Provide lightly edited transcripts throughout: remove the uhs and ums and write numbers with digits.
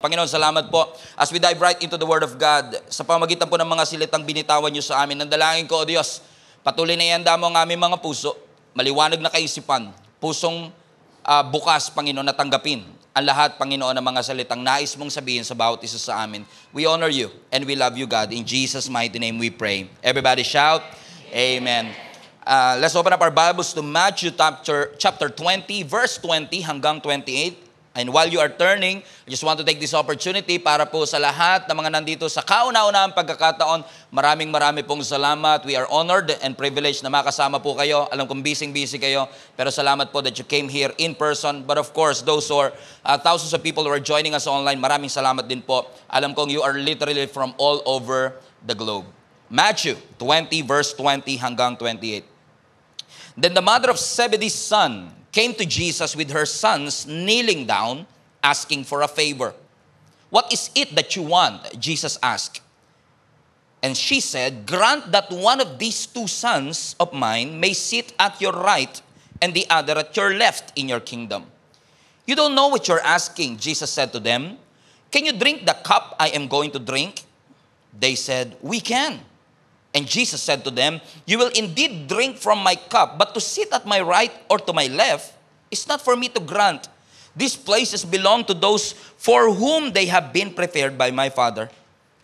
Panginoon, salamat po. As we dive right into the Word of God, sa pamagitan po ng mga silitang binitawan niyo sa amin, nandalangin ko, O Diyos, patuloy na ianda mo ang aming mga puso, maliwanag na kaisipan, pusong bukas, Panginoon, na tanggapin ang lahat, Panginoon, ng mga salitang nais mong sabihin sa bawat isa sa amin. We honor you and we love you, God. In Jesus' mighty name we pray. Everybody shout, Amen. Let's open up our Bibles to Matthew chapter 20, verse 20 hanggang 28. And while you are turning, I just want to take this opportunity para po sa lahat ng mga nandito sa kauna-unahang pagkakataon, maraming pong salamat. We are honored and privileged na makasama po kayo. Alam kong busy kayo, pero salamat po that you came here in person. But of course, those who are thousands of people who are joining us online, maraming salamat din po. Alam kong you are literally from all over the globe. Matthew 20, verse 20 hanggang 28. Then the mother of Zebedee's son came to Jesus with her sons kneeling down, asking for a favor. What is it that you want? Jesus asked. And she said, grant that one of these two sons of mine may sit at your right and the other at your left in your kingdom. You don't know what you're asking, Jesus said to them. Can you drink the cup I am going to drink? They said, we can. And Jesus said to them, you will indeed drink from my cup, but to sit at my right or to my left is not for me to grant. These places belong to those for whom they have been prepared by my Father.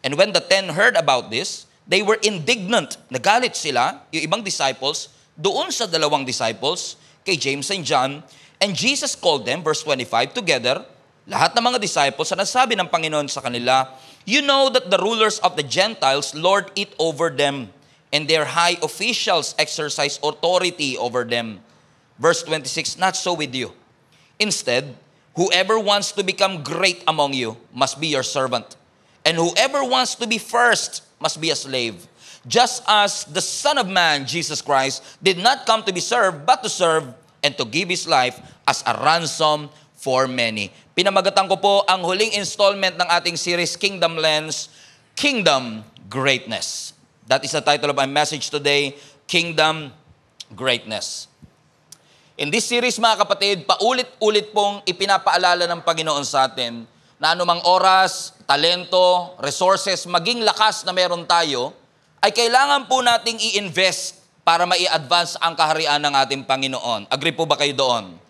And when the 10 heard about this, they were indignant. Nagalit sila, yung ibang disciples, doon sa dalawang disciples, kay James and John. And Jesus called them, verse 25, together, lahat ng mga disciples, at nasabi ng Panginoon sa kanila, you know that the rulers of the Gentiles lord it over them, and their high officials exercise authority over them. Verse 26, not so with you. Instead, whoever wants to become great among you must be your servant, and whoever wants to be first must be a slave. Just as the Son of Man, Jesus Christ, did not come to be served, but to serve and to give His life as a ransom for many. Pinamagatan ko po ang huling installment ng ating series, Kingdom Lens, Kingdom Greatness. That is the title of my message today, Kingdom Greatness. In this series, mga kapatid, paulit-ulit pong ipinapaalala ng Panginoon sa atin na anumang oras, talento, resources, maging lakas na meron tayo, ay kailangan po nating i-invest para mai-advance ang kaharian ng ating Panginoon. Agree po ba kayo doon?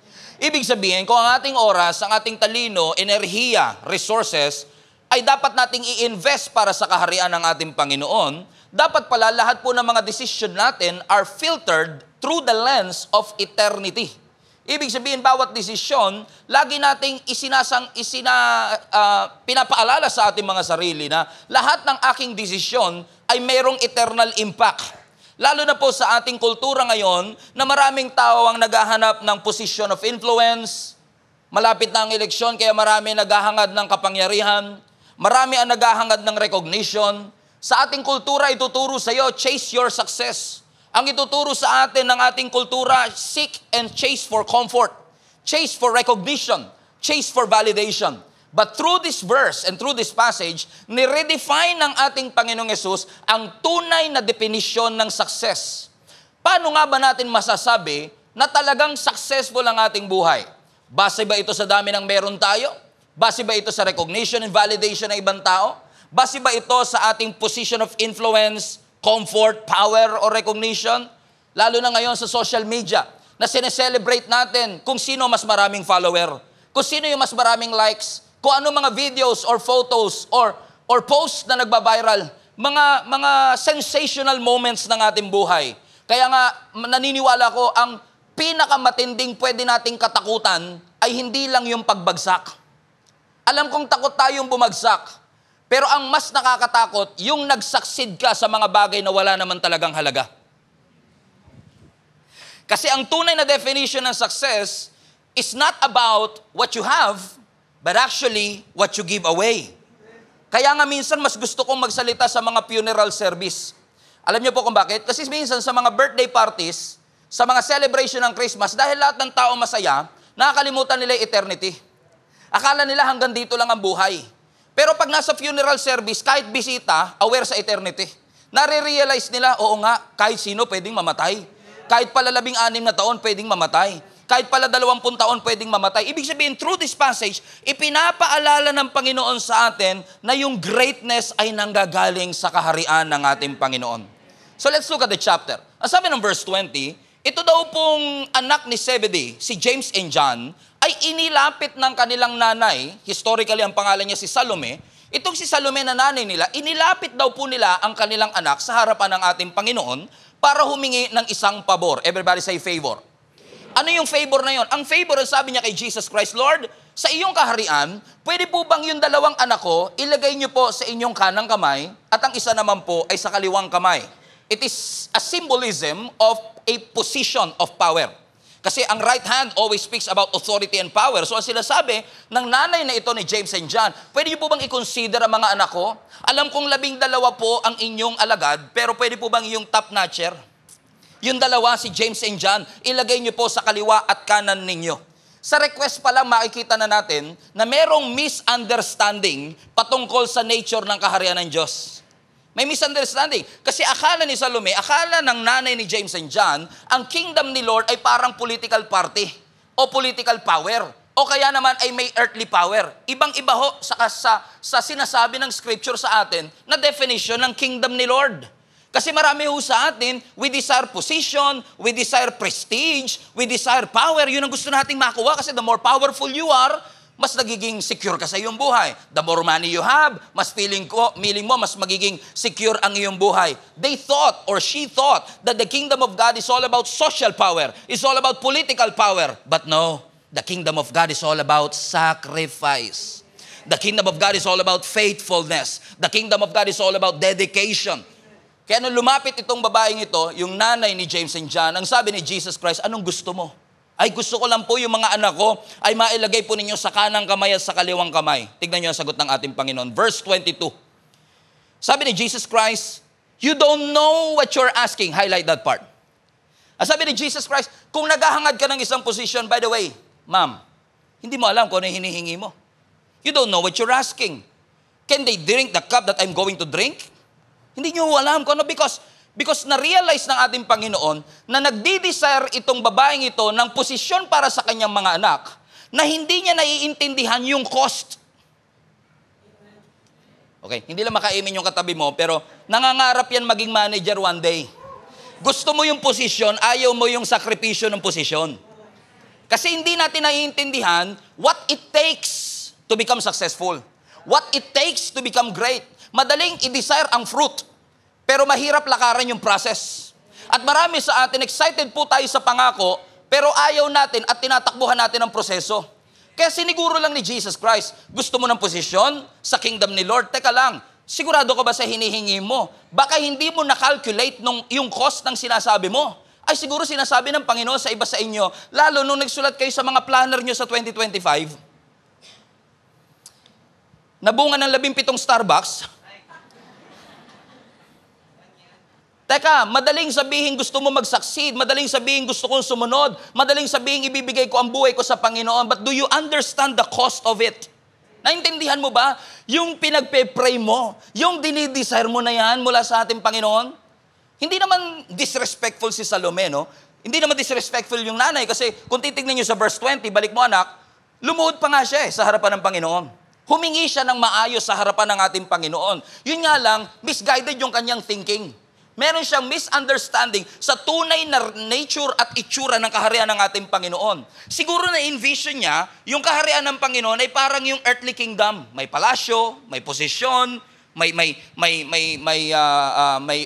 Ibig sabihin, kung ang ating oras, ang ating talino, enerhiya, resources, ay dapat nating i-invest para sa kaharian ng ating Panginoon, dapat pala lahat po ng mga decision natin are filtered through the lens of eternity. Ibig sabihin, bawat desisyon, lagi nating pinapaalala sa ating mga sarili na lahat ng aking desisyon ay mayroong eternal impact. Lalo na po sa ating kultura ngayon na maraming tao ang naghahanap ng position of influence, malapit na ang eleksyon kaya marami naghahangad ng kapangyarihan, marami ang naghahangad ng recognition. Sa ating kultura, ituturo sa iyo, chase your success. Ang ituturo sa atin ng ating kultura, seek and chase for comfort, chase for recognition, chase for validation. But through this verse and through this passage, ni-redefine ng ating Panginoong Yesus ang tunay na definisyon ng success. Paano nga ba natin masasabi na talagang successful ang ating buhay? Base ba ito sa dami ng meron tayo? Base ba ito sa recognition and validation ng ibang tao? Base ba ito sa ating position of influence, comfort, power, or recognition? Lalo na ngayon sa social media, na sineselebrate natin kung sino mas maraming follower, kung sino yung mas maraming likes, kung ano mga videos or photos or posts na nagba-viral, mga sensational moments ng ating buhay. Kaya nga, naniniwala ko, ang pinakamatinding pwede nating katakutan ay hindi lang yung pagbagsak. Alam kong takot tayong bumagsak, pero ang mas nakakatakot, yung nag-succeed ka sa mga bagay na wala naman talagang halaga. Kasi ang tunay na definition ng success is not about what you have, but actually, what you give away. Kaya nga minsan, mas gusto kong magsalita sa mga funeral service. Alam niyo po kung bakit? Kasi minsan sa mga birthday parties, sa mga celebration ng Christmas, dahil lahat ng tao masaya, nakakalimutan nila yung eternity. Akala nila hanggang dito lang ang buhay. Pero pag nasa funeral service, kahit bisita, aware sa eternity. Nare-realize nila, oo nga, kahit sino pwedeng mamatay. Kahit pala 16 na taon, pwedeng mamatay. kahit pala 20 taon pwedeng mamatay. Ibig sabihin, through this passage, ipinapaalala ng Panginoon sa atin na yung greatness ay nanggagaling sa kaharian ng ating Panginoon. So let's look at the chapter. Ang sabi ng verse 20, ito daw pong anak ni Zebedee, si James and John, ay inilapit ng kanilang nanay, historically ang pangalan niya si Salome. Itong si Salome na nanay nila, inilapit daw po nila ang kanilang anak sa harapan ng ating Panginoon para humingi ng isang pabor. Everybody say favor. Ano yung favor na yon? Ang favor, ang sabi niya kay Jesus Christ, Lord, sa iyong kaharian, pwede po bang yung 2 anak ko, ilagay niyo po sa inyong kanang kamay, at ang isa naman po ay sa kaliwang kamay. It is a symbolism of a position of power. Kasi ang right hand always speaks about authority and power. So ang sinasabi ng nanay na ito ni James and John, pwede niyo po bang i-consider ang mga anak ko? Alam kong 12 po ang inyong alagad, pero pwede po bang yung top notcher? Yung 2, si James and John, ilagay niyo po sa kaliwa at kanan ninyo. Sa request pa lang makikita na natin na merong misunderstanding patungkol sa nature ng kaharian ng Diyos. May misunderstanding. Kasi akala ni Salome, akala ng nanay ni James and John, ang kingdom ni Lord ay parang political party o political power. O kaya naman ay may earthly power. Ibang-iba ho sa sinasabi ng scripture sa atin na definition ng kingdom ni Lord. Kasi marami ho sa atin, we desire position, we desire prestige, we desire power. Yun ang gusto nating makuha kasi the more powerful you are, mas nagiging secure ka sa iyong buhay. The more money you have, mas feeling mo, mas magiging secure ang iyong buhay. They thought, or she thought, that the kingdom of God is all about social power, is all about political power. But no, the kingdom of God is all about sacrifice. The kingdom of God is all about faithfulness. The kingdom of God is all about dedication. Kaya nung lumapit itong babaeng ito, yung nanay ni James and John, ang sabi ni Jesus Christ, anong gusto mo? Ay, gusto ko lang po yung mga anak ko ay mailagay po ninyo sa kanang kamay at sa kaliwang kamay. Tignan niyo ang sagot ng ating Panginoon. Verse 22. Sabi ni Jesus Christ, you don't know what you're asking. Highlight that part. Sabi ni Jesus Christ, kung naghahangad ka ng isang position, by the way, ma'am, hindi mo alam kung ano yung hinihingi mo. You don't know what you're asking. Can they drink the cup that I'm going to drink? Hindi nyo alam kung ano because na-realize ng ating Panginoon na nagdi-desire itong babaeng ito ng posisyon para sa kanyang mga anak na hindi niya naiintindihan yung cost. Okay, hindi lang maka-amen yung katabi mo, pero nangangarap yan maging manager one day. Gusto mo yung posisyon, ayaw mo yung sakripisyo ng posisyon. Kasi hindi natin naiintindihan what it takes to become successful. What it takes to become great. Madaling i-desire ang fruit, pero mahirap lakaran yung process. At marami sa atin, excited po tayo sa pangako, pero ayaw natin at tinatakbuhan natin ang proseso. Kaya siniguro lang ni Jesus Christ, gusto mo ng posisyon sa kingdom ni Lord? Teka lang, sigurado ka ba sa hinihingi mo? Baka hindi mo na-calculate yung cost ng sinasabi mo. Ay siguro sinasabi ng Panginoon sa iba sa inyo, lalo nung nagsulat kayo sa mga planner nyo sa 2025, nabunga ng 17 Starbucks. Teka, madaling sabihin gusto mo mag-succeed, madaling sabihin gusto kong sumunod, madaling sabihin ibibigay ko ang buhay ko sa Panginoon, but do you understand the cost of it? Naintindihan mo ba? Yung pinagpe-pray mo, yung dinidesire mo na yan mula sa ating Panginoon, hindi naman disrespectful si Salome, no? Hindi naman disrespectful yung nanay kasi kung titignan nyo sa verse 20, balik mo anak, lumuhod pa nga siya sa harapan ng Panginoon. Humingi siya ng maayos sa harapan ng ating Panginoon. Yun nga lang, misguided yung kanyang thinking. Meron siyang misunderstanding sa tunay na nature at itsura ng kaharian ng ating Panginoon. Siguro na-envision niya, yung kaharian ng Panginoon ay parang yung earthly kingdom. May palasyo, may posisyon, may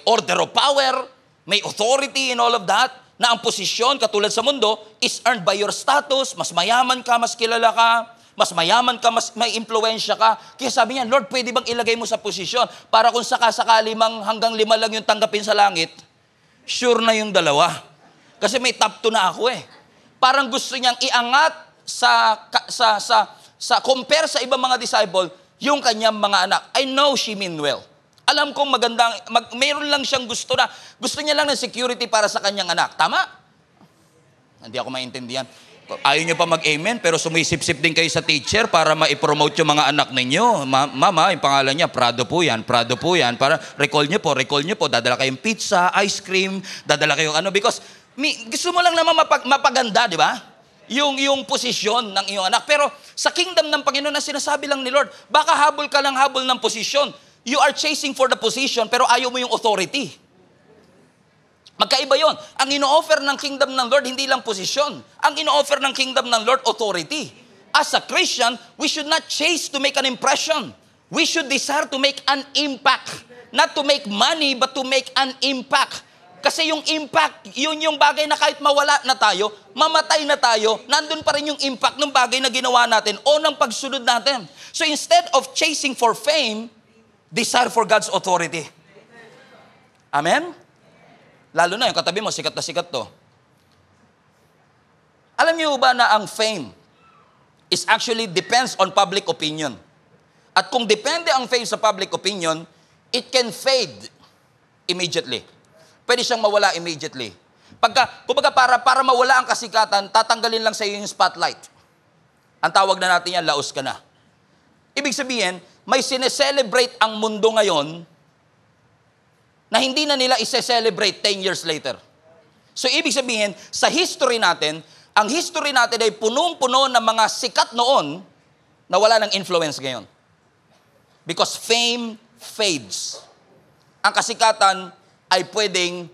order of power, may authority and all of that, na ang posisyon, katulad sa mundo, is earned by your status, mas mayaman ka, mas kilala ka, mas mayaman ka, mas may impluensya ka. Kaya sabi niya, Lord, pwede bang ilagay mo sa posisyon para kung sakasakali mang hanggang 5 lang yung tanggapin sa langit, sure na yung 2. Kasi may top 2 na ako eh. Parang gusto niyang iangat sa compare sa ibang mga disciple, yung kanyang mga anak. I know she mean well. Alam kong magandang, mayroon lang siyang gusto niya lang ng security para sa kanyang anak. Tama? Hindi ako maintindihan. Ayaw niyo pa mag-amen, pero sumisip-sip din kayo sa teacher para ma-promote yung mga anak ninyo. Mama, yung pangalan niya, Prado po yan. Para recall niyo po, dadala kayong pizza, ice cream, dadala kayong ano, because gusto mo lang naman mapaganda, di ba? yung posisyon ng iyong anak. Pero sa kingdom ng Panginoon, na sinasabi lang ni Lord, baka habol ka ng habol ng posisyon. You are chasing for the position, pero ayaw mo yung authority. Magkaiba yon. Ang ino-offer ng kingdom ng Lord, hindi lang posisyon. Ang ino-offer ng kingdom ng Lord, authority. As a Christian, we should not chase to make an impression. We should desire to make an impact. Not to make money, but to make an impact. Kasi yung impact, yun yung bagay na kahit mawala na tayo, mamatay na tayo, nandun pa rin yung impact ng bagay na ginawa natin o ng pagsunod natin. So instead of chasing for fame, desire for God's authority. Amen? Lalo na yung katabi mo, sikat na sikat to. Alam niyo ba na ang fame is actually depends on public opinion. At kung depende ang fame sa public opinion, it can fade immediately. Pwede siyang mawala immediately. Kumbaga para mawala ang kasikatan, tatanggalin lang sa iyo yung spotlight. Ang tawag na natin yan, laos ka na. Ibig sabihin, may sineselebrate ang mundo ngayon na hindi na nila ise-celebrate 10 years later. So ibig sabihin, sa history natin, ang history natin ay punong-puno ng mga sikat noon na wala ng influence ngayon. Because fame fades. Ang kasikatan ay pwedeng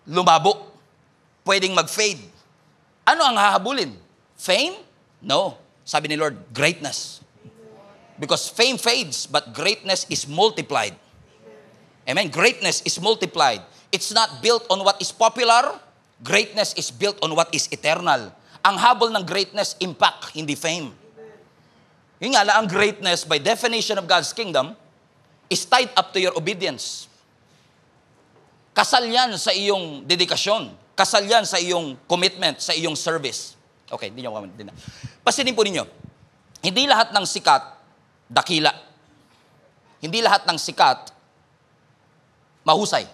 lumabo. Pwedeng mag-fade. Ano ang hahabulin? Fame? No. Sabi ni Lord, greatness. Because fame fades, but greatness is multiplied. Amen? Greatness is multiplied. It's not built on what is popular. Greatness is built on what is eternal. Ang habol ng greatness, impact, hindi fame. Yung nga lang, ang greatness, by definition of God's kingdom, is tied up to your obedience. Kasal yan sa iyong dedikasyon. Kasal yan sa iyong commitment, sa iyong service. Okay, hindi nyo kamatin na. Pasinin po ninyo, hindi lahat ng sikat, dakila. Hindi lahat ng sikat, mahusay.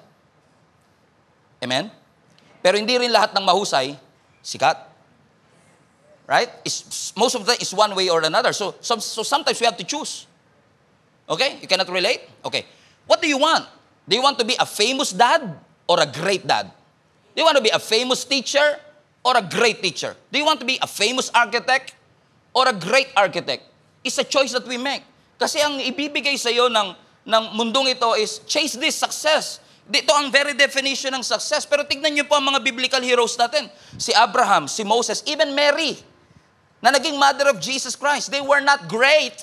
Amen? Pero hindi rin lahat ng mahusay, sikat. Right? Most of that is one way or another. So sometimes we have to choose. Okay? You cannot relate? Okay. What do you want? Do you want to be a famous dad or a great dad? Do you want to be a famous teacher or a great teacher? Do you want to be a famous architect or a great architect? It's a choice that we make. Kasi ang ibibigay sa iyo ng mundong ito is chase this success. Dito ang very definition ng success. Pero tignan niyo po ang mga biblical heroes natin. Si Abraham, si Moses, even Mary, na naging mother of Jesus Christ. They were not great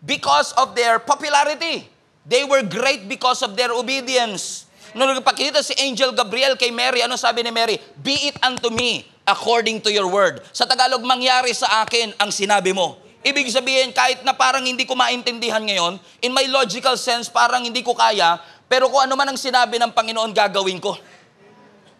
because of their popularity. They were great because of their obedience. Nung nagpakita si Angel Gabriel kay Mary, ano sabi ni Mary? Be it unto me according to your word. Sa Tagalog, mangyari sa akin ang sinabi mo. Ibig sabihin, kahit na parang hindi ko maintindihan ngayon, in my logical sense, parang hindi ko kaya, pero kung ano man ang sinabi ng Panginoon, gagawin ko.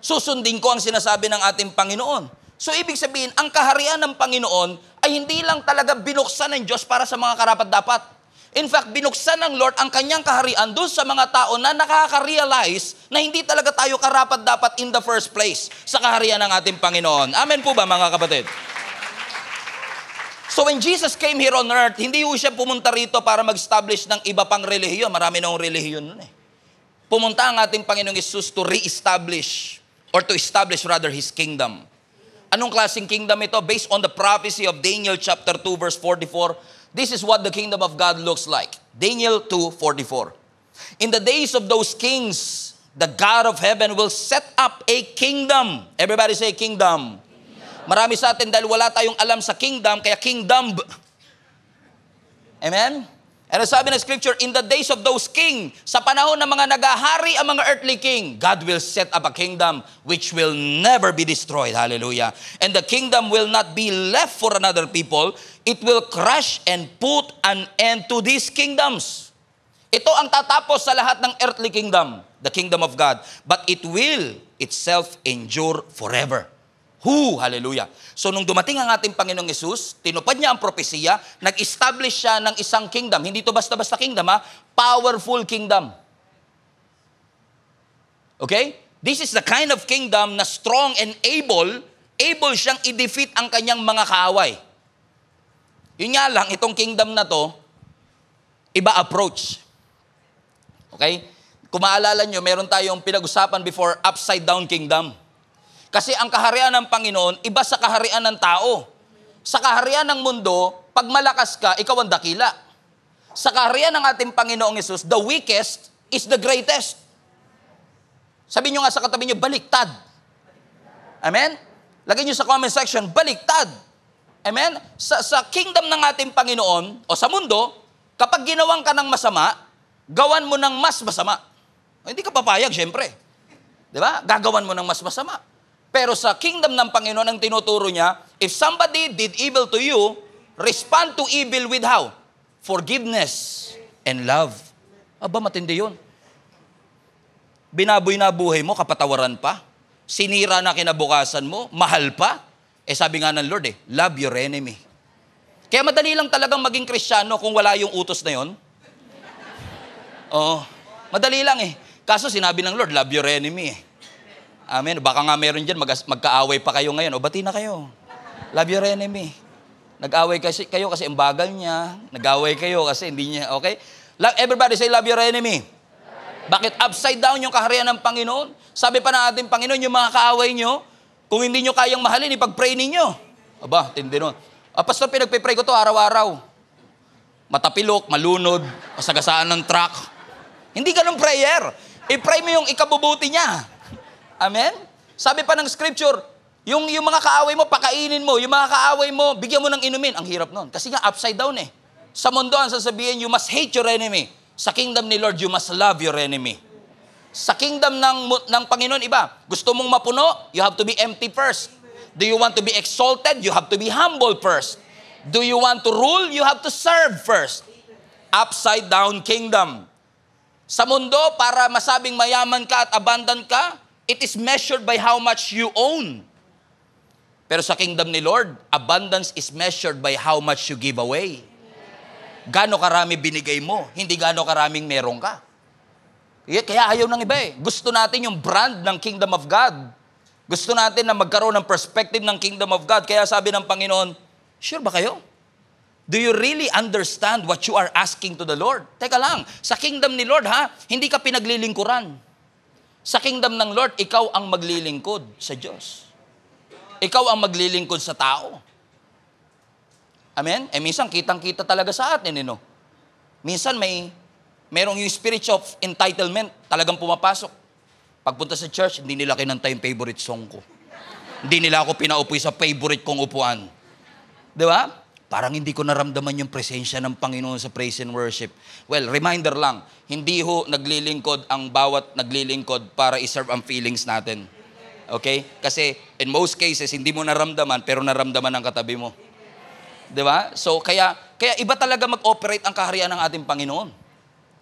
Susundin ko ang sinasabi ng ating Panginoon. So ibig sabihin, ang kaharian ng Panginoon ay hindi lang talaga binuksan ng Diyos para sa mga karapat-dapat. In fact, binuksan ng Lord ang kanyang kaharian doon sa mga tao na nakaka-realize na hindi talaga tayo karapat-dapat in the first place sa kaharian ng ating Panginoon. Amen po ba, mga kapatid? So when Jesus came here on earth, hindi po siya pumunta rito para mag-establish ng iba pang relihiyon. Marami nang relihiyon nun eh. Pumunta ang ating Panginoong Hesus to re-establish or to establish rather His kingdom. Anong klaseng kingdom ito? Based on the prophecy of Daniel chapter 2 verse 44, this is what the kingdom of God looks like. Daniel 2:44. In the days of those kings, the God of heaven will set up a kingdom. Everybody say kingdom. Marami sa atin dahil wala tayong alam sa kingdom, kaya kingdom. Amen? And sabi ng scripture, in the days of those king, sa panahon ng mga nagahari ang mga earthly king, God will set up a kingdom which will never be destroyed. Hallelujah. And the kingdom will not be left for another people. It will crush and put an end to these kingdoms. Ito ang tatapos sa lahat ng earthly kingdom, the kingdom of God. But it will itself endure forever. Hallelujah. So nung dumating ang ating Panginoong Hesus, tinupad niya ang propesiya, nag-establish siya ng isang kingdom. Hindi to basta-basta kingdom, ha? Powerful kingdom. Okay? This is the kind of kingdom na strong and able siyang i-defeat ang kanyang mga kaaway. Yun nga lang, itong kingdom na to, iba approach. Okay? Kung maalala nyo, meron tayong pinag-usapan before, upside down kingdom. Kasi ang kaharian ng Panginoon, iba sa kaharian ng tao. Sa kaharian ng mundo, pag malakas ka, ikaw ang dakila. Sa kaharian ng ating Panginoong Hesus, the weakest is the greatest. Sabi nyo nga sa katabi nyo, baliktad. Amen? Lagay nyo sa comment section, baliktad. Amen? Sa kingdom ng ating Panginoon, o sa mundo, kapag ginawang ka ng masama, gawan mo ng mas masama. O, hindi ka papayag, syempre. Di ba? Gagawan mo ng mas masama. Pero sa kingdom ng Panginoon, ang tinuturo niya, if somebody did evil to you, respond to evil with how? Forgiveness and love. Aba, matindi yun. Binaboy na buhay mo, kapatawaran pa. Sinira na kinabukasan mo, mahal pa. Sabi nga ng Lord love your enemy. Kaya madali lang talagang maging Kristiyano kung wala yung utos na yon. Oo, madali lang Kaso sinabi ng Lord, love your enemy Amen. Baka nga meron dyan, magkaaway pa kayo ngayon. O, bati na kayo. Love your enemy. Nag-away kayo kasi ang bagal niya. Nag-away kayo kasi hindi niya, okay? Everybody say, love your enemy. Bakit upside down yung kaharian ng Panginoon? Sabi pa ng ating Panginoon, yung mga kaaway nyo, kung hindi nyo kayang mahalin, ipag-pray ninyo. Aba, tindi nun. Pastor, pinagpipray ko to araw-araw. Matapilok, malunod, masagasaan ng truck. Hindi ganun prayer. I-pray mo yung ikabubuti niya. Amen? Sabi pa ng scripture, yung mga kaaway mo, pakainin mo. Yung mga kaaway mo, bigyan mo ng inumin. Ang hirap nun. Kasi nga, upside down Sa mundo, ang sasabihin, you must hate your enemy. Sa kingdom ni Lord, you must love your enemy. Sa kingdom ng Panginoon, iba. Gusto mong mapuno, you have to be empty first. Do you want to be exalted? You have to be humble first. Do you want to rule? You have to serve first. Upside down kingdom. Sa mundo, para masabing mayaman ka at abundant ka, it is measured by how much you own. Pero sa kingdom ni Lord, abundance is measured by how much you give away. Gaano karami binigay mo, hindi gaano karaming meron ka. Kaya ayaw ng iba Gusto natin yung brand ng Kingdom of God. Gusto natin na magkaroon ng perspective ng Kingdom of God. Kaya sabi ng Panginoon, sure ba kayo? Do you really understand what you are asking to the Lord? Teka lang, sa Kingdom ni Lord hindi ka pinaglilingkuran. Sa Kingdom ng Lord, ikaw ang maglilingkod sa Diyos. Ikaw ang maglilingkod sa tao. Amen? Minsan kitang-kita talaga sa atin, Minsan merong yung spirit of entitlement, talagang pumapasok. Pagpunta sa church, hindi nila kinanta yung favorite song ko. Hindi nila ako pinaupoy sa favorite kong upuan. Di ba? Parang hindi ko naramdaman yung presensya ng Panginoon sa praise and worship. Well, reminder lang, hindi naglilingkod ang bawat naglilingkod para iserve ang feelings natin. Okay? Kasi in most cases, hindi mo naramdaman, pero naramdaman ng katabi mo. Di ba? So, kaya iba talaga mag-operate ang kaharian ng ating Panginoon.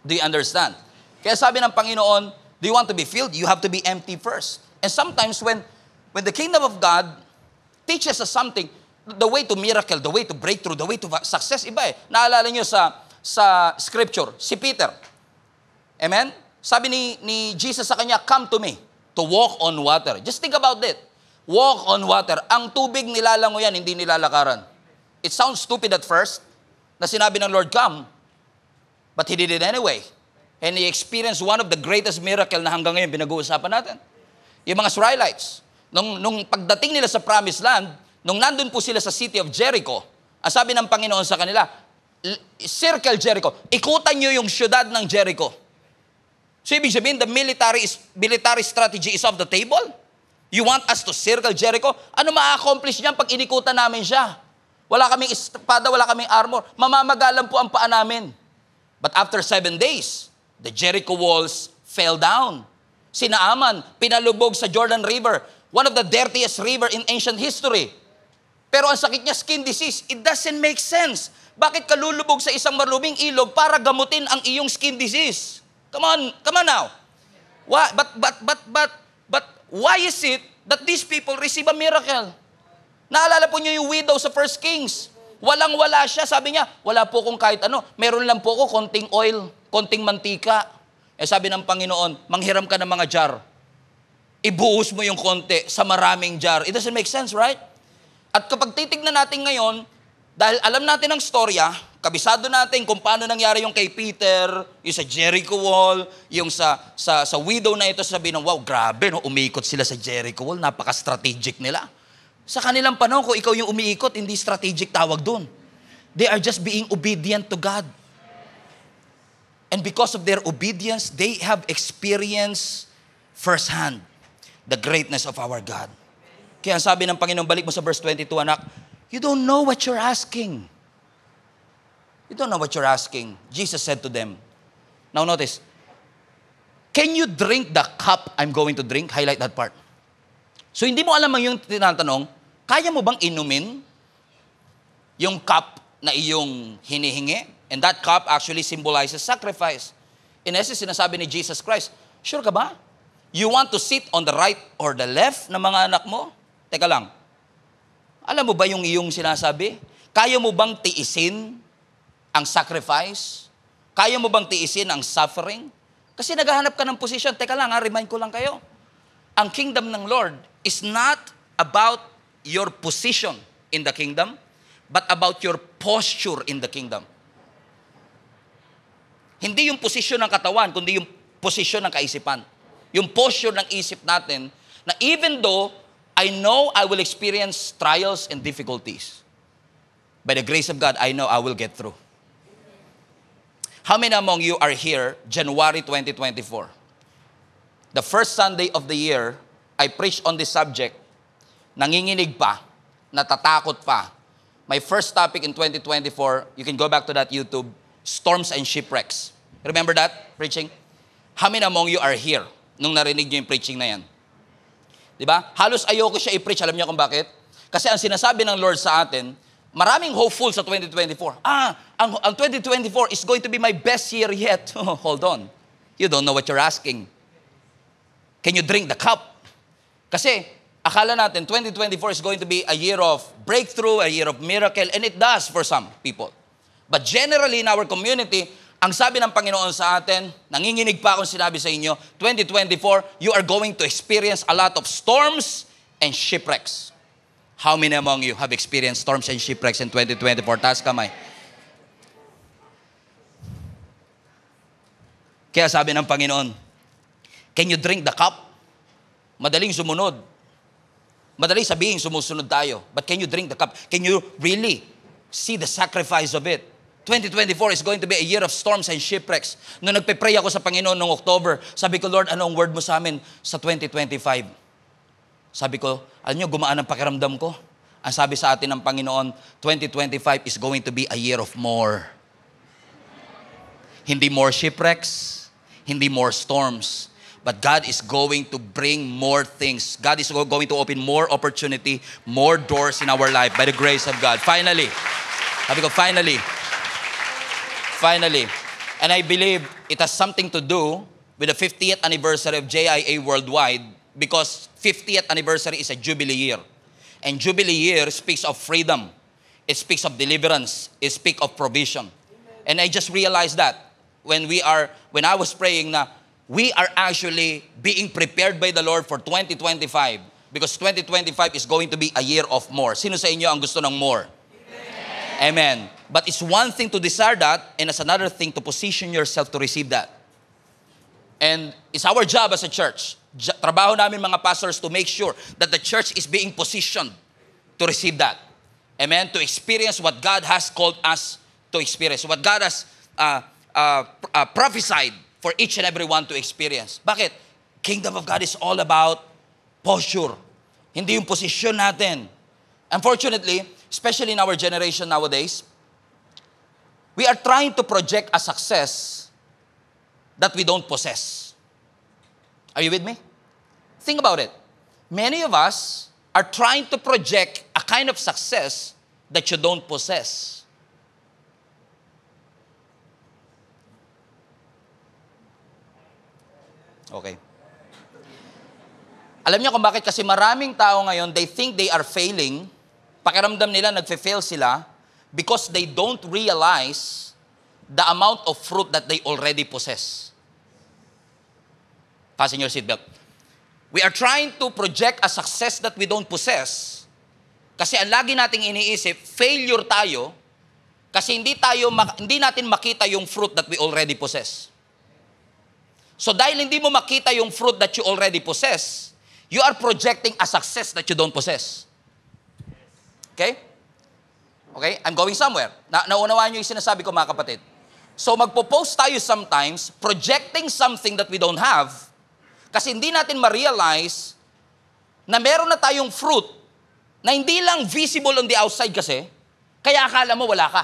Do you understand? Kaya sabi ng Panginoon, do you want to be filled? You have to be empty first. And sometimes when the kingdom of God teaches us something, the way to miracle, the way to breakthrough, the way to success, iba Naalala nyo sa scripture, si Peter. Amen? Sabi ni Jesus sa kanya, come to me to walk on water. Just think about it. Walk on water. Ang tubig nilalangoyan, hindi nilalakaran. It sounds stupid at first na sinabi ng Lord, come. But he did it anyway. And he experienced one of the greatest miracle na hanggang ngayon pinag-uusapan natin. Yung mga Israelites, nung pagdating nila sa Promised Land, nung nandun po sila sa city of Jericho, ang sabi ng Panginoon sa kanila, circle Jericho. Ikutan nyo yung syudad ng Jericho. So ibig sabihin, the military strategy is off the table. You want us to circle Jericho? Ano ma-accomplish niyan pag inikutan namin siya? Wala kaming espada, wala kaming armor. Mamamagalan po ang paa namin. But after 7 days, the Jericho walls fell down. Si Naaman, pinalubog sa Jordan River, one of the dirtiest river in ancient history. Pero ang sakit niya, skin disease. It doesn't make sense. Bakit ka lulubog sa isang maruming ilog para gamutin ang iyong skin disease? Come on now. Why? But why is it that these people receive a miracle? Naalala po niyo yung widow sa 1 Kings. Walang-wala siya. Sabi niya, wala po kong kahit ano. Meron lang po ko konting oil, konting mantika. Sabi ng Panginoon, manghiram ka ng mga jar. Ibuhos mo yung konti sa maraming jar. It doesn't make sense, right? At kapag titignan natin ngayon, dahil alam natin ang storya, kabisado natin kung paano nangyari yung kay Peter, yung sa Jericho Wall, yung sa widow na ito, sabi ng, wow, grabe, no? Umiikot sila sa Jericho Wall, napaka-strategic nila. Sa kanilang panahon, kung ikaw yung umiikot, hindi strategic tawag dun. They are just being obedient to God. And because of their obedience, they have experienced firsthand the greatness of our God. Kaya sabi ng Panginoon, balik mo sa verse 22, anak, you don't know what you're asking. You don't know what you're asking. Jesus said to them, now notice, can you drink the cup I'm going to drink? Highlight that part. So hindi mo alam ang yung tinatanong, kaya mo bang inumin yung cup na iyong hinihingi? And that cup actually symbolizes sacrifice. In essence, sinasabi ni Jesus Christ, sure ka ba? You want to sit on the right or the left ng mga anak mo? Teka lang, alam mo ba yung iyong sinasabi? Kaya mo bang tiisin ang sacrifice? Kaya mo bang tiisin ang suffering? Kasi naghahanap ka ng position. Teka lang, remind ko lang kayo. Ang kingdom ng Lord is not about your position in the kingdom, but about your posture in the kingdom. Hindi yung posisyon ng katawan, kundi yung posisyon ng kaisipan. Yung posture ng isip natin na even though I know I will experience trials and difficulties, by the grace of God, I know I will get through. How many among you are here January 2024? The first Sunday of the year, I preached on this subject. Nanginginig pa, natatakot pa. My first topic in 2024, you can go back to that YouTube, storms and shipwrecks. Remember that preaching? How many among you are here nung narinig niyo yung preaching na yan? Diba? Halos ayoko siya i-preach. Alam niyo kung bakit? Kasi ang sinasabi ng Lord sa atin, maraming hopeful sa 2024. Ang 2024 is going to be my best year yet. Hold on. You don't know what you're asking. Can you drink the cup? Kasi akala natin 2024 is going to be a year of breakthrough, a year of miracle, and it does for some people. But generally in our community, ang sabi ng Panginoon sa atin, nanginginig pa akong sinabi sa inyo, 2024, you are going to experience a lot of storms and shipwrecks. How many among you have experienced storms and shipwrecks in 2024? Taas kamay. Kaya sabi ng Panginoon, can you drink the cup? Madaling sumunod. Madaling sabihin sumusunod tayo. But can you drink the cup? Can you really see the sacrifice of it? 2024 is going to be a year of storms and shipwrecks. Nung nagpe-pray ako sa Panginoon noong October, sabi ko, Lord, ano ang word mo sa amin sa 2025? Sabi ko, alam nyo, gumaan ang pakiramdam ko. Ang sabi sa atin ng Panginoon, 2025 is going to be a year of more. Hindi more shipwrecks, hindi more storms. But God is going to bring more things. God is going to open more opportunity, more doors in our life by the grace of God. Finally, sabi ko, finally. And I believe it has something to do with the 50th anniversary of JIA Worldwide, because 50th anniversary is a Jubilee year. And Jubilee year speaks of freedom. It speaks of deliverance. It speaks of provision. And I just realized that when I was praying na we are actually being prepared by the Lord for 2025, because 2025 is going to be a year of more. Sino sa inyo ang gusto ng more? Amen. But it's one thing to desire that, and it's another thing to position yourself to receive that. And it's our job as a church. Trabaho namin mga pastors to make sure that the church is being positioned to receive that. Amen. To experience what God has called us to experience. What God has prophesied for each and every one to experience. Bakit? Kingdom of God is all about posture. Hindi yung posisyon natin. Unfortunately, especially in our generation nowadays, we are trying to project a success that we don't possess. Are you with me? Think about it. Many of us are trying to project a kind of success that you don't possess. Okay. Alam niyo kung bakit? Kasi maraming tao ngayon, they think they are failing. Pakiramdam nila, nagfe-fail sila because they don't realize the amount of fruit that they already possess. Fasten your seatbelt. We are trying to project a success that we don't possess. Kasi ang lagi nating iniisip, failure tayo Kasi hindi natin makita yung fruit that we already possess. So dahil hindi mo makita yung fruit that you already possess, you are projecting a success that you don't possess. Okay? Okay? I'm going somewhere. Naunawaan nyo yung sinasabi ko, mga kapatid. So magpo-post tayo sometimes, projecting something that we don't have, kasi hindi natin ma-realize na meron na tayong fruit na hindi lang visible on the outside kasi, kaya akala mo wala ka.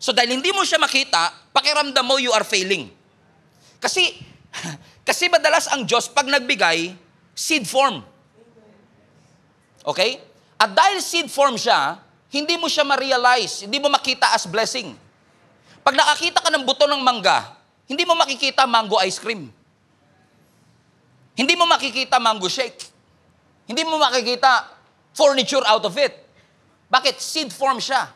So dahil hindi mo siya makita, pakiramdam mo you are failing. Kasi madalas ang Diyos, pag nagbigay, seed form. Okay? At dahil seed form siya, hindi mo siya ma-realize, hindi mo makita as blessing. Pag nakakita ka ng buto ng mangga, hindi mo makikita mango ice cream. Hindi mo makikita mango shake. Hindi mo makikita furniture out of it. Bakit? Seed form siya.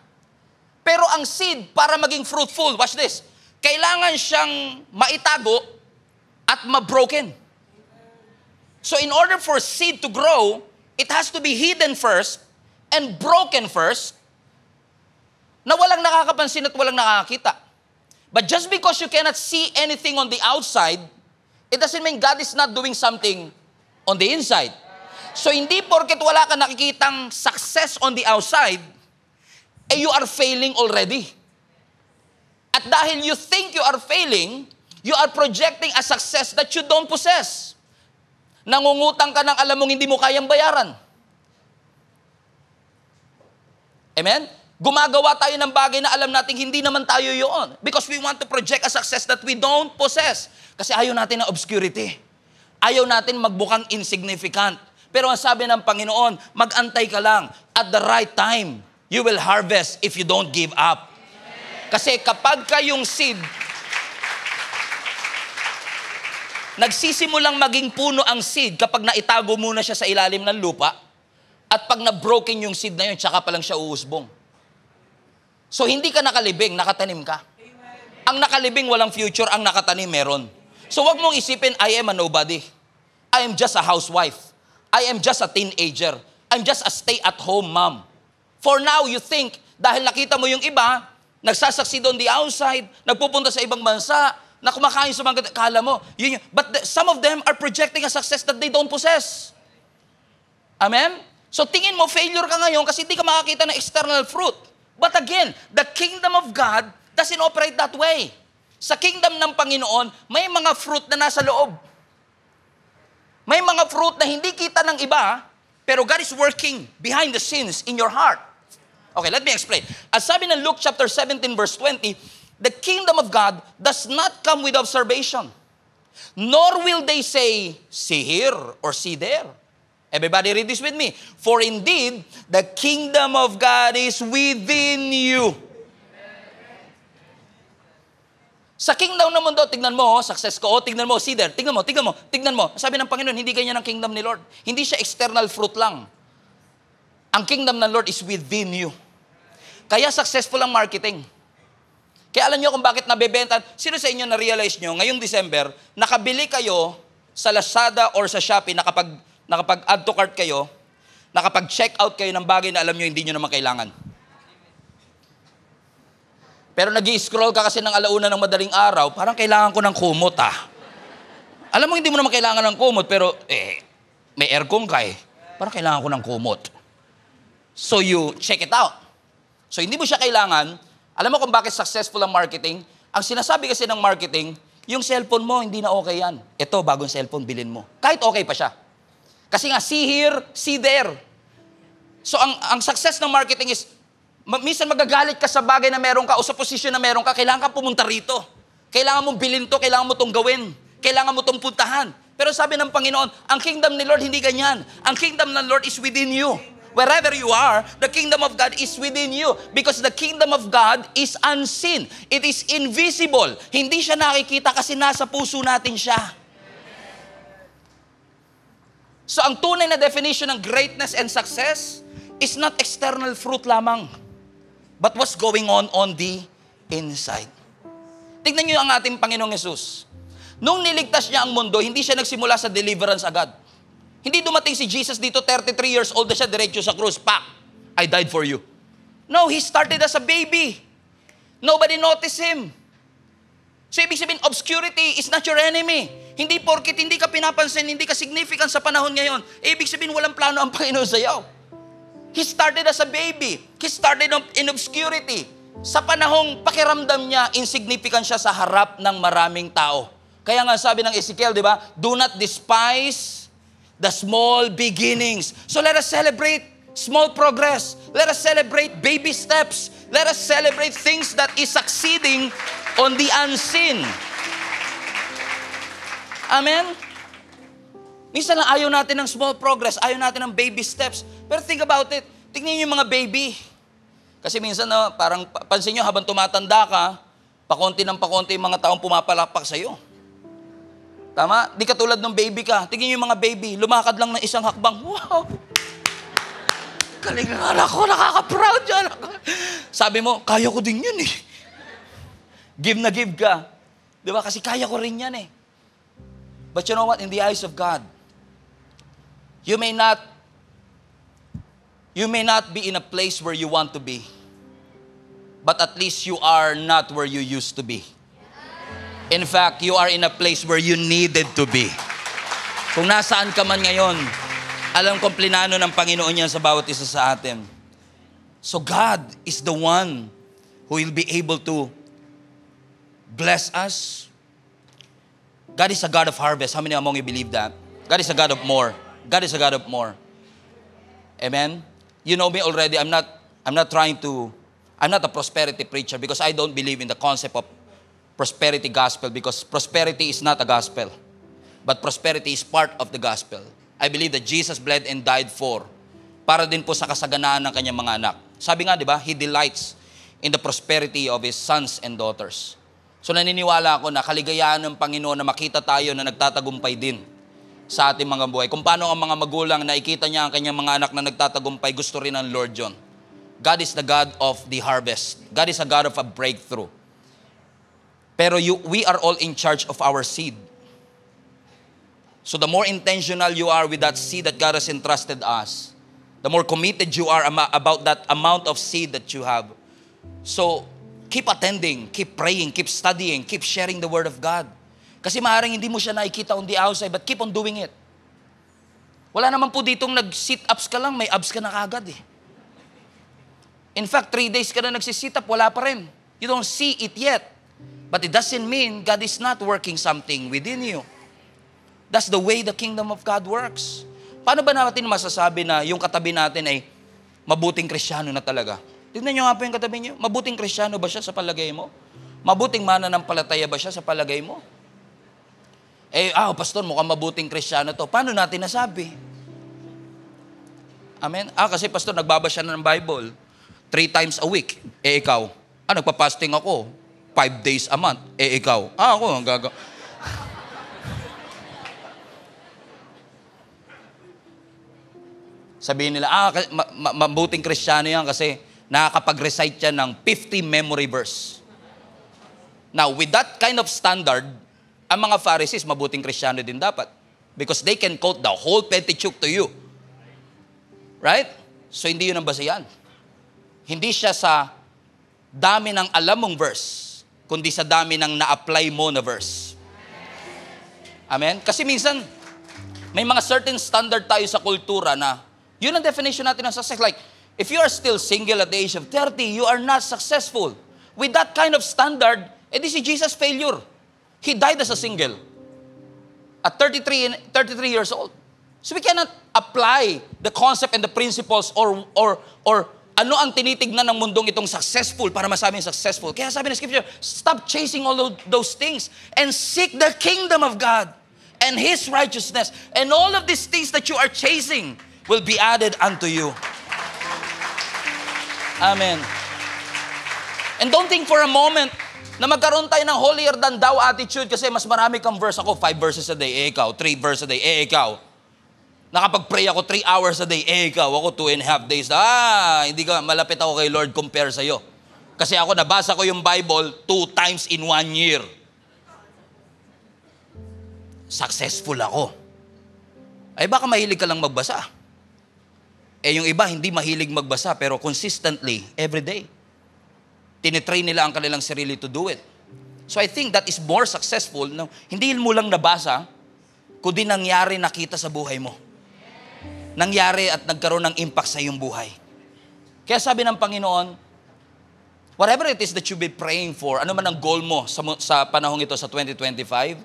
Pero ang seed, para maging fruitful, watch this, kailangan siyang maitago at ma-broken. So in order for seed to grow, it has to be hidden first and broken first, na walang nakakapansin at walang nakakita. But just because you cannot see anything on the outside, it doesn't mean God is not doing something on the inside. So hindi porket wala ka nakikitang success on the outside, you are failing already. At dahil you think you are failing, you are projecting a success that you don't possess. Nangungutang ka ng alam mong hindi mo kayang bayaran. Amen? Gumagawa tayo ng bagay na alam natin hindi naman tayo yun. Because we want to project a success that we don't possess. Kasi ayaw natin ng obscurity. Ayaw natin magbukang insignificant. Pero ang sabi ng Panginoon, mag-antay ka lang. At the right time, you will harvest if you don't give up. Kasi kapag kayong seed, nagsisimulang maging puno ang seed kapag naitago muna siya sa ilalim ng lupa, at pag na-broken yung seed na yun, tsaka pa lang siya uusbong. So hindi ka nakalibing, nakatanim ka. Ang nakalibing walang future, ang nakatanim meron. So wag mong isipin, I am a nobody. I am just a housewife. I am just a teenager. I'm just a stay-at-home mom. For now, you think, dahil nakita mo yung iba, nagsasucceed on the outside, nagpupunta sa ibang bansa, na kumakain sa mga kala mo. But some of them are projecting a success that they don't possess. Amen? So tingin mo, failure ka ngayon kasi hindi ka makakita ng external fruit. But again, the kingdom of God doesn't operate that way. Sa kingdom ng Panginoon, may mga fruit na nasa loob. May mga fruit na hindi kita ng iba, pero God is working behind the scenes in your heart. Okay, let me explain. As sabi ng Luke chapter 17 verse 20, the kingdom of God does not come with observation, nor will they say, see here or see there. Everybody read this with me. For indeed, the kingdom of God is within you. Sa kingdom ng mundo, tignan mo, success ko, tignan mo, see there, tignan mo. Sabi ng Panginoon, hindi ganyan ang kingdom ni Lord. Hindi siya external fruit lang. Ang kingdom ng Lord is within you. Kaya successful ang marketing. Kaya alam niyo kung bakit nabebenta. Sino sa inyo na-realize nyo, ngayong December, nakabili kayo sa Lazada or sa Shopee, nakapag-add to cart kayo, nakapag-check out kayo ng bagay na alam nyo hindi nyo naman kailangan. Pero nag-i-scroll ka kasi ng alauna ng madaling araw, parang kailangan ko ng kumot Alam mo hindi mo naman kailangan ng kumot, pero may aircon ka Parang kailangan ko ng kumot. So you check it out. So hindi mo siya kailangan. Alam mo kung bakit successful ang marketing? Ang sinasabi kasi ng marketing, yung cellphone mo, hindi na okay yan. Ito, bagong cellphone, bilhin mo. Kahit okay pa siya. Kasi nga, see here, see there. So ang success ng marketing is, minsan magagalit ka sa bagay na meron ka o sa posisyon na meron ka, kailangan ka pumunta rito. Kailangan mong bilhin to, kailangan mo tong gawin. Kailangan mo tong puntahan. Pero sabi ng Panginoon, ang kingdom ni Lord hindi ganyan. Ang kingdom ng Lord is within you. Wherever you are, the kingdom of God is within you. Because the kingdom of God is unseen. It is invisible. Hindi siya nakikita kasi nasa puso natin siya. So ang tunay na definition ng greatness and success is not external fruit lamang, but what's going on the inside. Tignan niyo ang ating Panginoong Yesus. Nung niligtas niya ang mundo, hindi siya nagsimula sa deliverance agad. Hindi dumating si Jesus dito, 33 years old na siya, diretso sa krus. Pak! I died for you. No, he started as a baby. Nobody noticed him. So ibig sabihin, obscurity is not your enemy. Hindi porkit hindi ka pinapansin, hindi ka significant sa panahon ngayon, ibig sabihin walang plano ang Panginoon sa iyo. He started as a baby. He started in obscurity. Sa panahong pakiramdam niya, insignificant siya sa harap ng maraming tao. Kaya nga sabi ng Ezekiel, di ba? Do not despise the small beginnings. So let us celebrate small progress. Let us celebrate baby steps. Let us celebrate things that is succeeding on the unseen. Amen? Minsan lang ayaw natin ng small progress, ayaw natin ng baby steps. Pero think about it. Tingnan niyo yung mga baby. Kasi minsan, parang pansin nyo, habang tumatanda ka, pakonti ng pakonti yung mga taong pumapalakpak sa'yo. Tama? Di katulad ng baby ka. Tingnan niyo yung mga baby, lumakad lang ng isang hakbang. Wow! Galing ng anak ko, nakaka-proud yan. Sabi mo, kaya ko din yun eh. Give na give ka. Di ba? Kasi kaya ko rin yan eh. But you know what? In the eyes of God, you may not be in a place where you want to be. But at least you are not where you used to be. In fact, you are in a place where you needed to be. Kung nasaan ka man ngayon, alam kong plinano ng Panginoon yan sa bawat isa sa atin. So God is the one who will be able to bless us. God is a God of harvest. How many among you believe that? God is a God of more. God is a God of more. Amen? You know me already. I'm not a prosperity preacher because I don't believe in the concept of prosperity gospel because prosperity is not a gospel. But prosperity is part of the gospel. I believe that Jesus bled and died para din po sa kasaganaan ng kanyang mga anak. Sabi nga, di ba, He delights in the prosperity of His sons and daughters. So naniniwala ako na kaligayahan ng Panginoon na makita tayo na nagtatagumpay din sa ating mga buhay. Kung paano ang mga magulang nakikita niya ang kanyang mga anak na nagtatagumpay, gusto rin ng Lord John. God is the God of the harvest. God is a God of a breakthrough. Pero we are all in charge of our seed. So the more intentional you are with that seed that God has entrusted us, the more committed you are about that amount of seed that you have. So, keep attending, keep praying, keep studying, keep sharing the Word of God. Kasi maaaring hindi mo siya nakikita on the outside, but keep on doing it. Wala naman po ditong nag-sit-ups ka lang, may abs ka na kagad eh. In fact, 3 days ka na nagsisit up, wala pa rin. You don't see it yet. But it doesn't mean God is not working something within you. That's the way the kingdom of God works. Paano ba natin masasabi na yung katabi natin ay mabuting Kristiyano na talaga? Tignan nyo nga po yung katabi nyo. Mabuting Kristiyano ba siya sa palagay mo? Mabuting mananampalataya ba siya sa palagay mo? Pastor, mukhang mabuting Kristiyano to. Paano natin nasabi? Amen? Kasi pastor, nagbabasa na ng Bible 3 times a week. Ikaw? Nagpa-fasting ako 5 days a month. Ikaw? Ako, sabihin nila, mabuting Kristiyano yan kasi nakakapag-recite siya ng 50 memory verse. Now, with that kind of standard, ang mga Pharisees, mabuting Kristiyano din dapat. Because they can quote the whole Pentateuch to you. Right? So, hindi yun ang basehan. Hindi siya sa dami ng alam mong verse, kundi sa dami ng na-apply mo na verse. Amen? Kasi minsan, may mga certain standard tayo sa kultura na yun ang definition natin ng success. Like, if you are still single at the age of 30, you are not successful. With that kind of standard, this is Jesus' failure. He died as a single at 33 years old. So we cannot apply the concept and the principles or ano ang tinitignan ng mundong itong successful para masabing successful. Kaya sabi ng Scripture, stop chasing all those things and seek the kingdom of God and His righteousness. And all of these things that you are chasing will be added unto you. Amen. And don't think for a moment na magkaroon tayo ng holier than thou attitude kasi mas marami kang verse. Ako, 5 verses a day. Ikaw, 3 verses a day. Ikaw. Nakapag-pray ako 3 hours a day. Ikaw, ako 2.5 days. Hindi ka, malapit ako kay Lord compare sa'yo. Kasi ako, nabasa ko yung Bible 2 times in 1 year. Successful ako. Baka mahilig ka lang magbasa. Yung iba, hindi mahilig magbasa, pero consistently, every day. Tinitrain nila ang kanilang sarili to do it. So I think that is more successful. No? Hindi mo lang nabasa, kundi nangyari nakita sa buhay mo. Nangyari at nagkaroon ng impact sa iyong buhay. Kaya sabi ng Panginoon, whatever it is that you be praying for, ano man ang goal mo sa panahong ito sa 2025,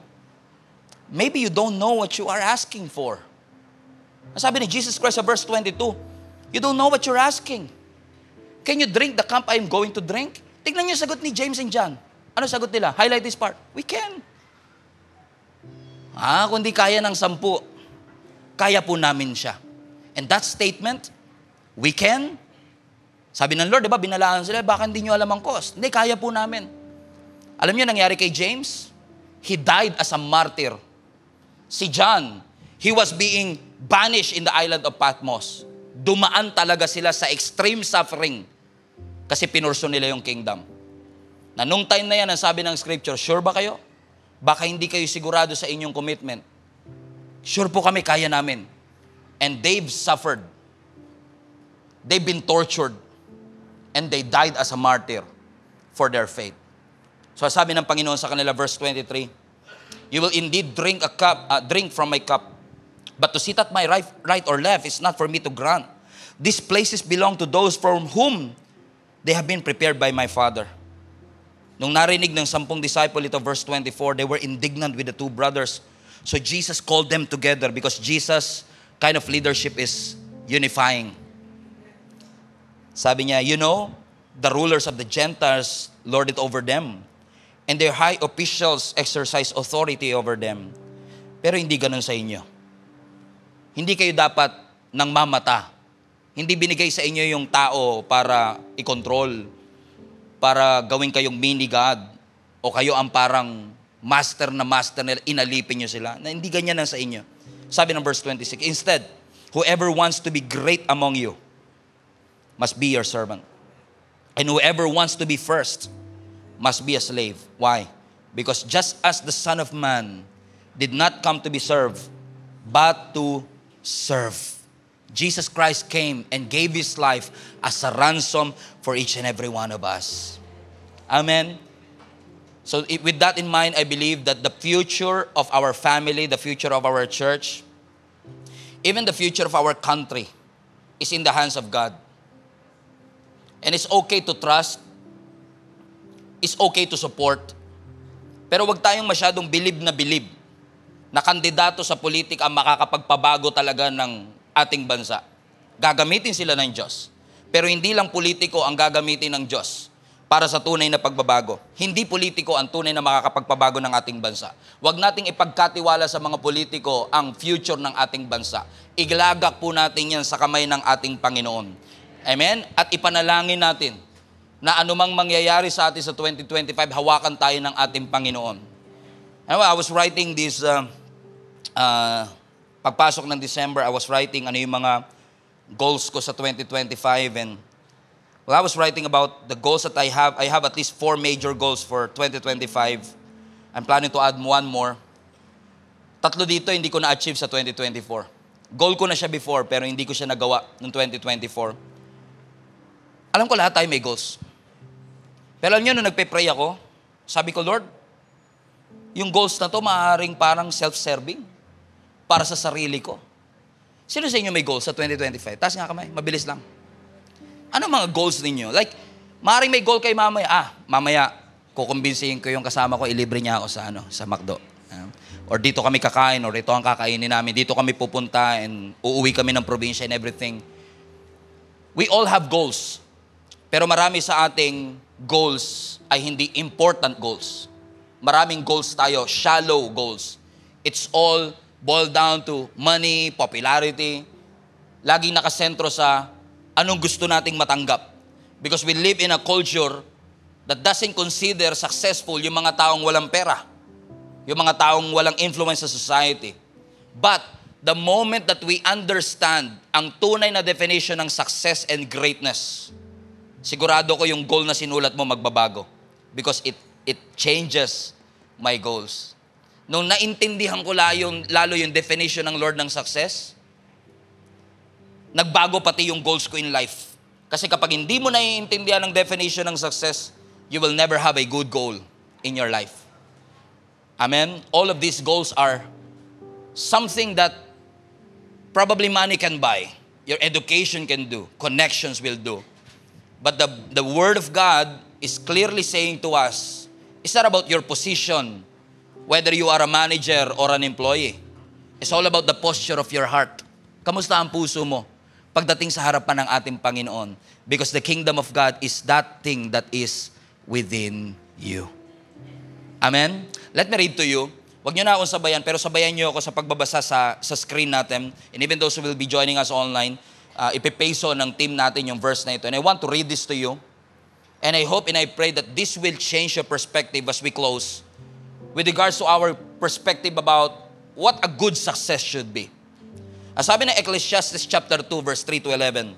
maybe you don't know what you are asking for. Sabi ni Jesus Christ sa verse 22, you don't know what you're asking. Can you drink the cup I'm going to drink? Tignan niyo sagot ni James and John. Ano sagot nila? Highlight this part. We can. Kundi kaya ng 10, kaya po namin siya. And that statement, we can, sabi ng Lord, di ba, binalaan sila, baka hindi nyo alam ang cost. Hindi, kaya po namin. Alam niyo nangyari kay James? He died as a martyr. Si John, he was being banished in the island of Patmos. Dumaan talaga sila sa extreme suffering kasi pinurso nila yung kingdom. Na nung time na yan, ang sabi ng scripture, sure ba kayo? Baka hindi kayo sigurado sa inyong commitment. Sure po kami, kaya namin. And they've suffered. They've been tortured. And they died as a martyr for their faith. So sabi ng Panginoon sa kanila, verse 23, you will indeed drink from my cup, but to sit at my right or left is not for me to grant. These places belong to those from whom they have been prepared by my Father. Nung narinig ng 10 disciple ito, verse 24, they were indignant with the 2 brothers. So Jesus called them together because Jesus' kind of leadership is unifying. Sabi niya, you know, the rulers of the Gentiles lord it over them, and their high officials exercise authority over them. Pero hindi ganun sa inyo. Hindi kayo dapat nang mamata. Hindi binigay sa inyo yung tao para i-control, para gawin kayong mini-God, o kayo ang parang master na inalipin nyo sila. Na hindi ganyan lang sa inyo. Sabi ng verse 26, instead, whoever wants to be great among you must be your servant. And whoever wants to be first must be a slave. Why? Because just as the Son of Man did not come to be served, but to serve. Jesus Christ came and gave His life as a ransom for each and every one of us. Amen? So with that in mind, I believe that the future of our family, the future of our church, even the future of our country is in the hands of God. And it's okay to trust. It's okay to support. Pero wag tayong masyadong bilib na kandidato sa politika ang makakapagpabago talaga ng ating bansa. Gagamitin sila ng Diyos. Pero hindi lang politiko ang gagamitin ng Diyos para sa tunay na pagbabago. Hindi politiko ang tunay na makakapagpabago ng ating bansa. Huwag nating ipagkatiwala sa mga politiko ang future ng ating bansa. Iglagak po natin yan sa kamay ng ating Panginoon. Amen? At ipanalangin natin na anumang mangyayari sa atin sa 2025, hawakan tayo ng ating Panginoon. Anyway, I was writing this, pagpasok ng December, I was writing ano yung mga goals ko sa 2025, and I was writing about the goals that I have. I have at least 4 major goals for 2025. I'm planning to add 1 more. 3 dito hindi ko na-achieve sa 2024. Goal ko na siya before, pero hindi ko siya nagawa noong 2024. Alam ko lahat tayo may goals. Pero alam nyo, nung nagpe-pray ako, sabi ko, Lord, yung goals na to maaaring parang self-serving para sa sarili ko. Sino sa inyo may goals sa 2025? Taas nga kamay, mabilis lang. Ano mga goals ninyo? Like, maaaring may goal kayo mamaya. Mamaya, kukumbinsihin ko yung kasama ko, ilibre niya ako sa McDo. Or dito kami kakain, or ito ang kakainin namin. Dito kami pupunta, and uuwi kami ng probinsya and everything. We all have goals. Pero marami sa ating goals ay hindi important goals. Maraming goals tayo, shallow goals. It's all boiled down to money, popularity. Laging nakasentro sa anong gusto nating matanggap. Because we live in a culture that doesn't consider successful yung mga taong walang pera. Yung mga taong walang influence sa society. But the moment that we understand ang tunay na definition ng success and greatness, sigurado ko yung goal na sinulat mo magbabago. Because it changes my goals. Nung naintindihan ko lalo yung definition ng Lord ng success, nagbago pati yung goals ko in life. Kasi kapag hindi mo naiintindihan ang definition ng success, you will never have a good goal in your life. Amen? All of these goals are something that probably money can buy, your education can do, connections will do. But the Word of God is clearly saying to us, it's not about your position, whether you are a manager or an employee. It's all about the posture of your heart. Kamusta ang puso mo pagdating sa harapan ng ating Panginoon? Because the kingdom of God is that thing that is within you. Amen? Let me read to you. Huwag nyo na akong sabayan, pero sabayan nyo ako sa pagbabasa sa screen natin. And even those who will be joining us online, ipipaso ng team natin yung verse na ito. And I want to read this to you. And I hope and I pray that this will change your perspective as we close with regards to our perspective about what a good success should be. Ang sabi ng Ecclesiastes chapter 2, verse 3 to 11,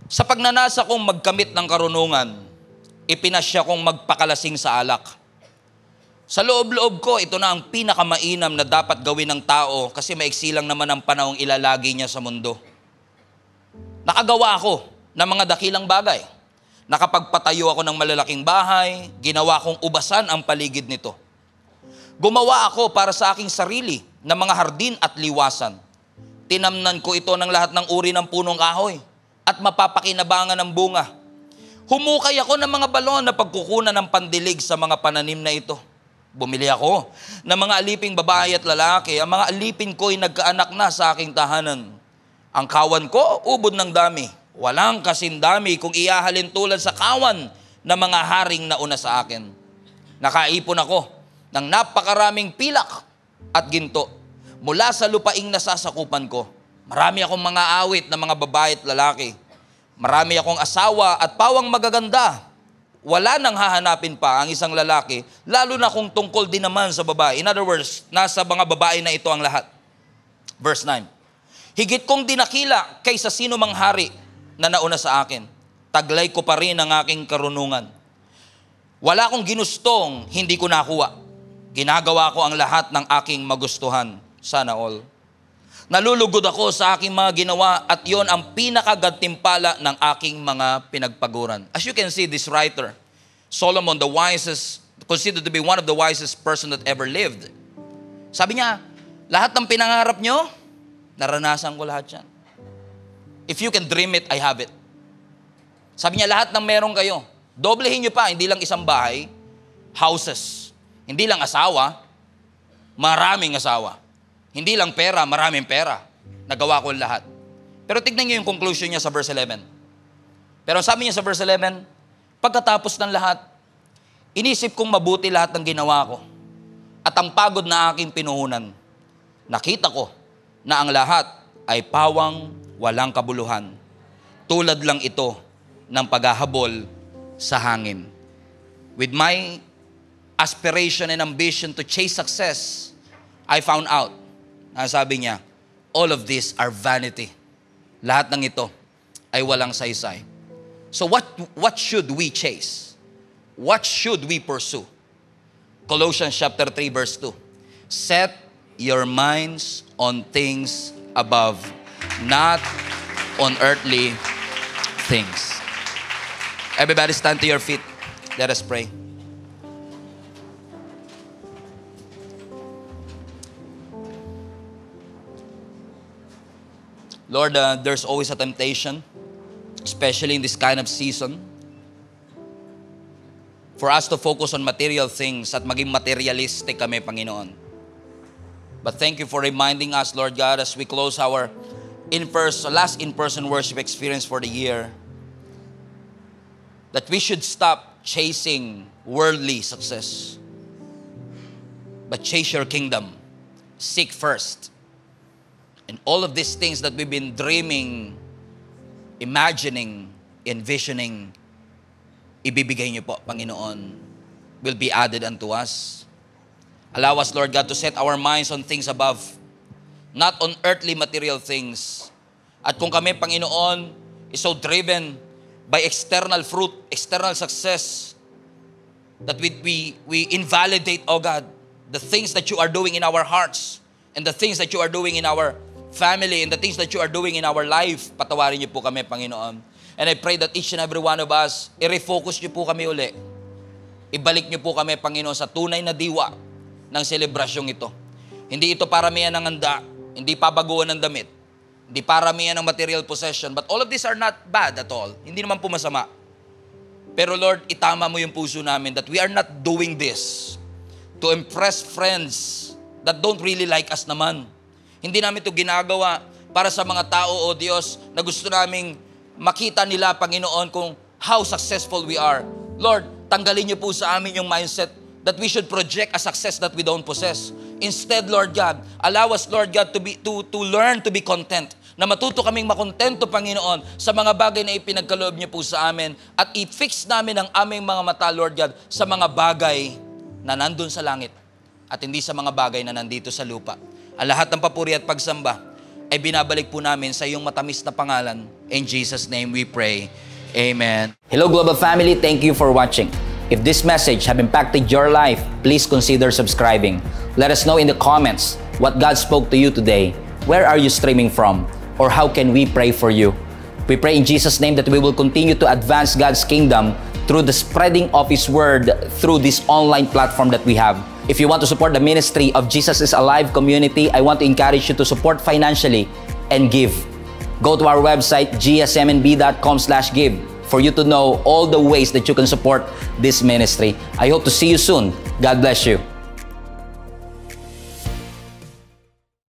sa pagnanasa kong magkamit ng karunungan, ipinasya kong magpakalasing sa alak. Sa loob-loob ko, ito na ang pinakamainam na dapat gawin ng tao kasi maiksi lang naman ang panahong ilalagi niya sa mundo. Nakagawa ako ng mga dakilang bagay. Nakapagpatayo ako ng malalaking bahay, ginawa kong ubasan ang paligid nito. Gumawa ako para sa aking sarili ng mga hardin at liwasan. Tinamnan ko ito ng lahat ng uri ng punong kahoy at mapapakinabangan ng bunga. Humukay ako ng mga balon na pagkukunan ng pandilig sa mga pananim na ito. Bumili ako ng mga aliping babae at lalaki. Ang mga alipin ko'y nagkaanak na sa aking tahanan. Ang kawan ko, ubod ng dami. Walang kasindami kung iyahalin tulad sa kawan ng mga haring nauna sa akin. Nakaipon ako ng napakaraming pilak at ginto mula sa lupaing nasasakupan ko. Marami akong mga awit na mga babae at lalaki. Marami akong asawa at pawang magaganda. Wala nang hahanapin pa ang isang lalaki, lalo na kung tungkol din naman sa babae. In other words, nasa mga babae na ito ang lahat. Verse 9, higit kong dinakila kaysa sino mang hari na nauna sa akin. Taglay ko pa rin ang aking karunungan. Wala akong ginustong, hindi ko nakuha. Ginagawa ko ang lahat ng aking magustuhan. Sana all. Nalulugod ako sa aking mga ginawa at yon ang pinakagantimpala ng aking mga pinagpaguran. As you can see, this writer, Solomon, the wisest, considered to be one of the wisest person that ever lived. Sabi niya, lahat ng pinangarap nyo, naranasan ko lahat yan. If you can dream it, I have it. Sabi niya, lahat ng meron kayo, doblehin nyo pa, hindi lang isang bahay, houses. Hindi lang asawa, maraming asawa. Hindi lang pera, maraming pera. Nagawa ko lahat. Pero tignan niyo yung conclusion niya sa verse 11. Pero sabi niya sa verse 11, pagkatapos ng lahat, inisip kong mabuti lahat ng ginawa ko at ang pagod na aking pinuhunan. Nakita ko na ang lahat ay pawang walang kabuluhan. Tulad lang ito ng paghahabol sa hangin. With my aspiration and ambition to chase success, I found out, sabi niya, all of these are vanity. Lahat ng ito ay walang saysay. So what should we chase? What should we pursue? Colossians chapter 3 verse 2. Set your minds on things above, not on earthly things. Everybody stand to your feet. Let us pray. Lord, there's always a temptation, especially in this kind of season, for us to focus on material things at maging materialistic kami, Panginoon. But thank you for reminding us, Lord God, as we close our last in-person worship experience for the year, that we should stop chasing worldly success, but chase your kingdom. Seek first. And all of these things that we've been dreaming, imagining, envisioning, ibibigay niyo po, Panginoon, will be added unto us. Allow us, Lord God, to set our minds on things above, not on earthly material things. At kung kami, Panginoon, is so driven by external fruit, external success, that we invalidate, oh God, the things that you are doing in our hearts, and the things that you are doing in our family, and the things that you are doing in our life, patawarin niyo po kami, Panginoon. And I pray that each and every one of us, i-refocus niyo po kami uli. Ibalik niyo po kami, Panginoon, sa tunay na diwa ng selebrasyong ito. Hindi ito paramihan ng handa, hindi pabaguan ng damit, hindi paramihan ng material possession, but all of these are not bad at all. Hindi naman po masama. Pero Lord, itama mo yung puso namin that we are not doing this to impress friends that don't really like us naman. Hindi namin ito ginagawa para sa mga tao, O Diyos, na gusto naming makita nila, Panginoon, kung how successful we are. Lord, tanggalin niyo po sa amin yung mindset that we should project a success that we don't possess. Instead, Lord God, allow us, Lord God, to learn to be content. Na matuto kaming makontento, Panginoon, sa mga bagay na ipinagkaloob niyo po sa amin at i-fix namin ang aming mga mata, Lord God, sa mga bagay na nandun sa langit at hindi sa mga bagay na nandito sa lupa. Ang lahat ng papuri at pagsamba ay binabalik po namin sa iyong matamis na pangalan. In Jesus' name we pray. Amen. Hello Global Family, thank you for watching. If this message have impacted your life, please consider subscribing. Let us know in the comments what God spoke to you today. Where are you streaming from? Or how can we pray for you? We pray in Jesus' name that we will continue to advance God's kingdom through the spreading of His Word through this online platform that we have. If you want to support the ministry of Jesus is Alive community, I want to encourage you to support financially and give. Go to our website, gsmnb.com/give, for you to know all the ways that you can support this ministry. I hope to see you soon. God bless you.